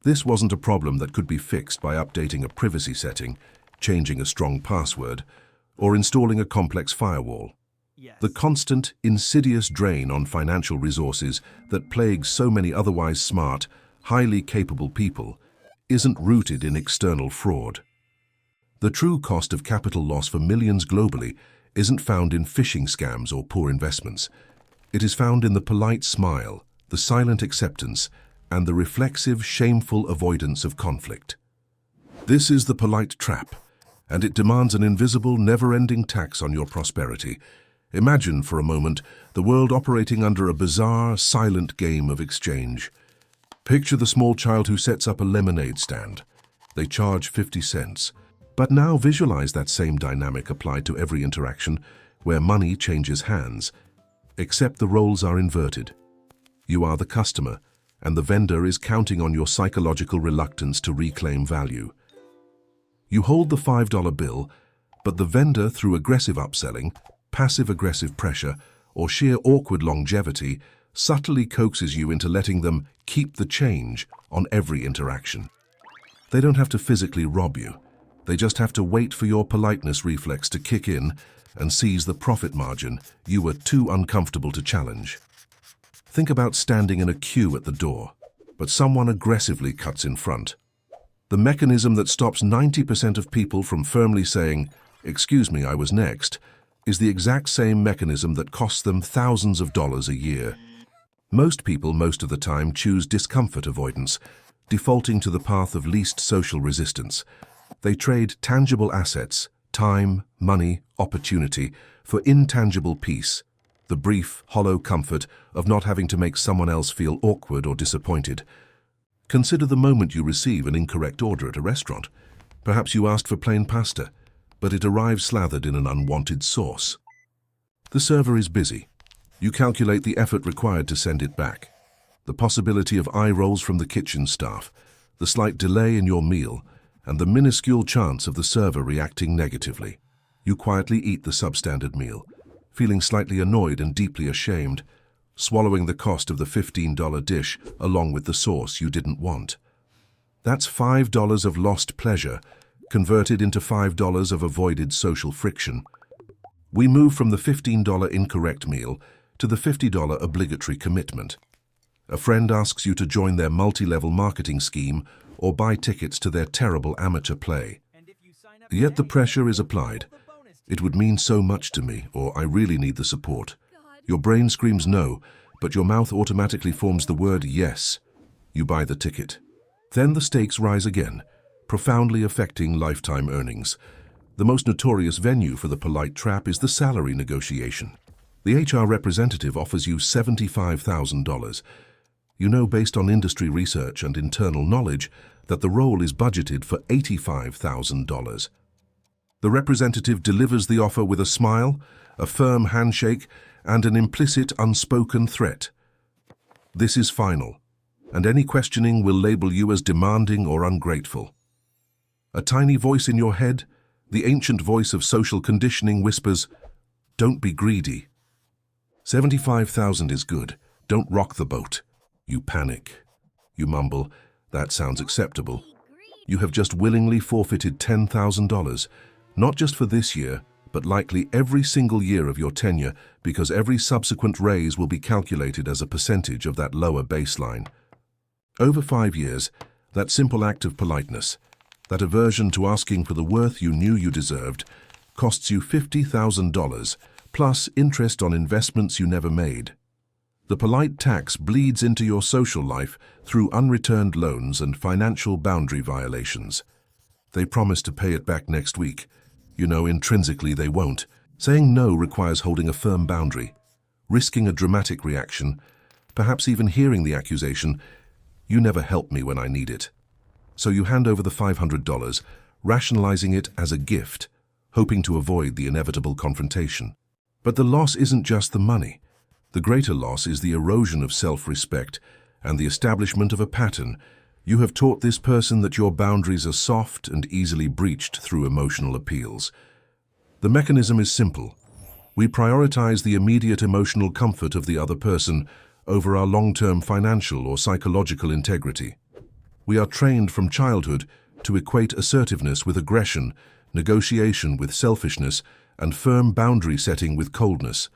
This wasn't a problem that could be fixed by updating a privacy setting, changing a strong password, or installing a complex firewall. The constant, insidious drain on financial resources that plagues so many otherwise smart, highly capable people isn't rooted in external fraud. The true cost of capital loss for millions globally isn't found in phishing scams or poor investments. It is found in the polite smile, the silent acceptance, and the reflexive, shameful avoidance of conflict. This is the polite trap, and it demands an invisible, never-ending tax on your prosperity. Imagine for a moment the world operating under a bizarre, silent game of exchange. Picture the small child who sets up a lemonade stand. They charge 50 cents. But now visualize that same dynamic applied to every interaction where money changes hands, except the roles are inverted. You are the customer, and the vendor is counting on your psychological reluctance to reclaim value. You hold the $5 bill, but the vendor, through aggressive upselling, passive-aggressive pressure, or sheer awkward longevity, subtly coaxes you into letting them keep the change on every interaction. They don't have to physically rob you. They just have to wait for your politeness reflex to kick in and seize the profit margin you were too uncomfortable to challenge. Think about standing in a queue at the door, but someone aggressively cuts in front. The mechanism that stops 90% of people from firmly saying, "Excuse me, I was next," is the exact same mechanism that costs them thousands of dollars a year. Most people, most of the time, choose discomfort avoidance, defaulting to the path of least social resistance. They trade tangible assets, time, money, opportunity, for intangible peace, the brief, hollow comfort of not having to make someone else feel awkward or disappointed. Consider the moment you receive an incorrect order at a restaurant. Perhaps you asked for plain pasta, but it arrives slathered in an unwanted sauce. The server is busy. You calculate the effort required to send it back, the possibility of eye rolls from the kitchen staff, the slight delay in your meal, and the minuscule chance of the server reacting negatively. You quietly eat the substandard meal, feeling slightly annoyed and deeply ashamed, swallowing the cost of the $15 dish along with the sauce you didn't want. That's $5 of lost pleasure, converted into $5 of avoided social friction. We move from the $15 incorrect meal to the $50 obligatory commitment. A friend asks you to join their multi-level marketing scheme or buy tickets to their terrible amateur play. Yet the pressure is applied. "It would mean so much to me," or "I really need the support." Your brain screams no, but your mouth automatically forms the word yes. You buy the ticket. Then the stakes rise again, profoundly affecting lifetime earnings. The most notorious venue for the polite trap is the salary negotiation. The HR representative offers you $75,000. You know, based on industry research and internal knowledge, that the role is budgeted for $85,000. The representative delivers the offer with a smile, a firm handshake, and an implicit, unspoken threat. This is final, and any questioning will label you as demanding or ungrateful. A tiny voice in your head, the ancient voice of social conditioning, whispers, "Don't be greedy." 75,000 is good. Don't rock the boat. You panic. You mumble, "That sounds acceptable." You have just willingly forfeited $10,000, not just for this year, but likely every single year of your tenure, because every subsequent raise will be calculated as a percentage of that lower baseline. Over 5 years, that simple act of politeness, that aversion to asking for the worth you knew you deserved, costs you $50,000, plus interest on investments you never made. The polite tax bleeds into your social life through unreturned loans and financial boundary violations. They promise to pay it back next week. You know, intrinsically they won't. Saying no requires holding a firm boundary, risking a dramatic reaction, perhaps even hearing the accusation, "You never help me when I need it." So you hand over the $500, rationalizing it as a gift, hoping to avoid the inevitable confrontation. But the loss isn't just the money. The greater loss is the erosion of self-respect and the establishment of a pattern. You have taught this person that your boundaries are soft and easily breached through emotional appeals. The mechanism is simple. We prioritize the immediate emotional comfort of the other person over our long-term financial or psychological integrity. We are trained from childhood to equate assertiveness with aggression, negotiation with selfishness, and firm boundary setting with coldness.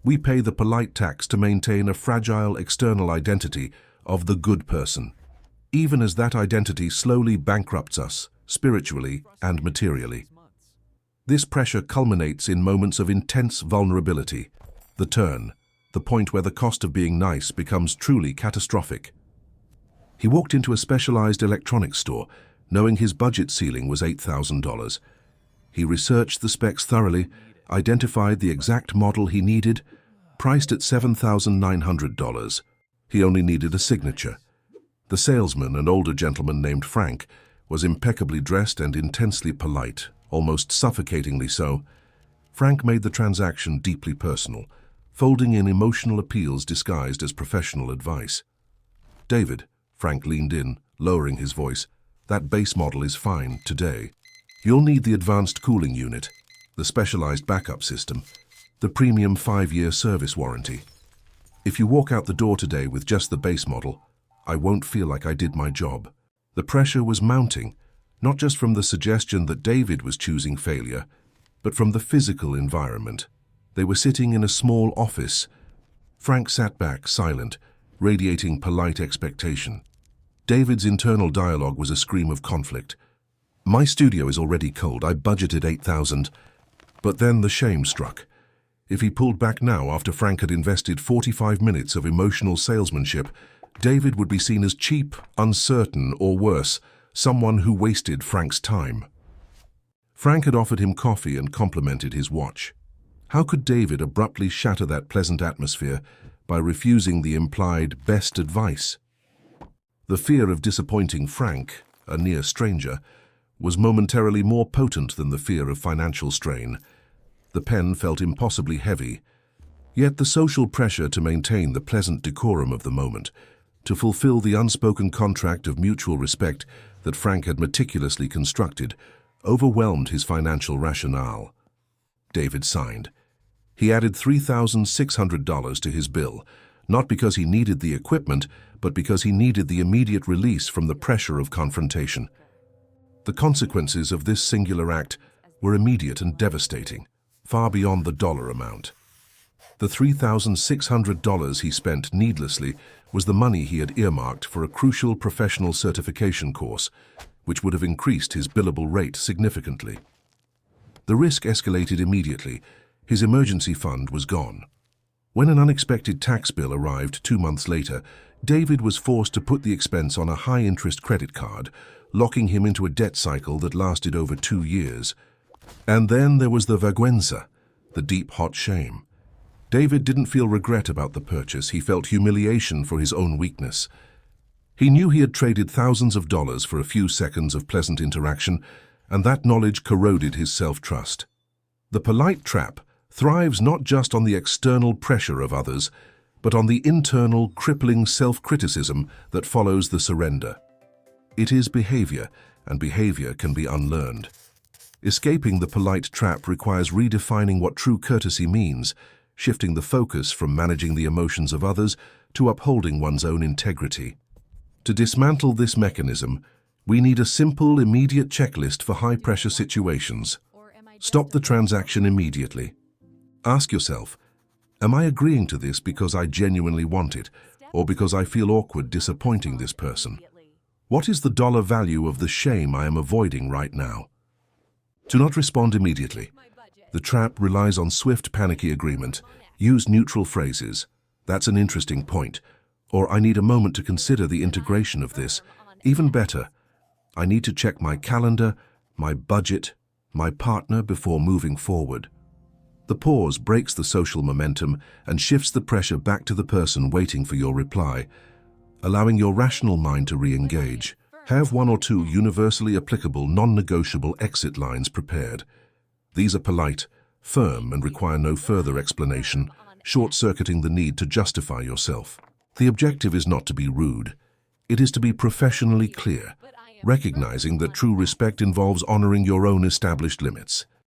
We pay the polite tax to maintain a fragile external identity of the good person, even as that identity slowly bankrupts us, spiritually and materially. This pressure culminates in moments of intense vulnerability, the turn, the point where the cost of being nice becomes truly catastrophic. He walked into a specialized electronics store, knowing his budget ceiling was $8,000. He researched the specs thoroughly, identified the exact model he needed, priced at $7,900. He only needed a signature. The salesman, an older gentleman named Frank, was impeccably dressed and intensely polite, almost suffocatingly so. Frank made the transaction deeply personal, folding in emotional appeals disguised as professional advice. "David," Frank leaned in, lowering his voice, "that base model is fine today. You'll need the advanced cooling unit, the specialized backup system, the premium 5-year service warranty. If you walk out the door today with just the base model, I won't feel like I did my job." The pressure was mounting, not just from the suggestion that David was choosing failure, but from the physical environment. They were sitting in a small office. Frank sat back, silent, radiating polite expectation. David's internal dialogue was a scream of conflict. "My studio is already cold. I budgeted $8,000. But then the shame struck. If he pulled back now after Frank had invested 45 minutes of emotional salesmanship, David would be seen as cheap, uncertain, or worse, someone who wasted Frank's time. Frank had offered him coffee and complimented his watch. How could David abruptly shatter that pleasant atmosphere by refusing the implied best advice? The fear of disappointing Frank, a near stranger, was momentarily more potent than the fear of financial strain. The pen felt impossibly heavy, yet the social pressure to maintain the pleasant decorum of the moment, to fulfill the unspoken contract of mutual respect that Frank had meticulously constructed, overwhelmed his financial rationale. David signed. He added $3,600 to his bill, not because he needed the equipment, but because he needed the immediate release from the pressure of confrontation. The consequences of this singular act were immediate and devastating, far beyond the dollar amount. The $3,600 he spent needlessly was the money he had earmarked for a crucial professional certification course, which would have increased his billable rate significantly. The risk escalated immediately. His emergency fund was gone. When an unexpected tax bill arrived 2 months later, David was forced to put the expense on a high-interest credit card, locking him into a debt cycle that lasted over 2 years. And then there was the vergüenza, the deep, hot shame. David didn't feel regret about the purchase. He felt humiliation for his own weakness. He knew he had traded thousands of dollars for a few seconds of pleasant interaction, and that knowledge corroded his self-trust. The polite trap thrives not just on the external pressure of others, but on the internal, crippling self-criticism that follows the surrender. It is behavior, and behavior can be unlearned. Escaping the polite trap requires redefining what true courtesy means, shifting the focus from managing the emotions of others to upholding one's own integrity. To dismantle this mechanism, we need a simple, immediate checklist for high-pressure situations. Stop the transaction immediately. Ask yourself, am I agreeing to this because I genuinely want it, or because I feel awkward disappointing this person? What is the dollar value of the shame I am avoiding right now? Do not respond immediately. The trap relies on swift, panicky agreement. Use neutral phrases. "That's an interesting point," or "I need a moment to consider the integration of this." Even better, "I need to check my calendar, my budget, my partner before moving forward." The pause breaks the social momentum and shifts the pressure back to the person waiting for your reply, allowing your rational mind to re-engage. Have 1 or 2 universally applicable, non-negotiable exit lines prepared. These are polite, firm, and require no further explanation, short-circuiting the need to justify yourself. The objective is not to be rude. It is to be professionally clear, recognizing that true respect involves honoring your own established limits.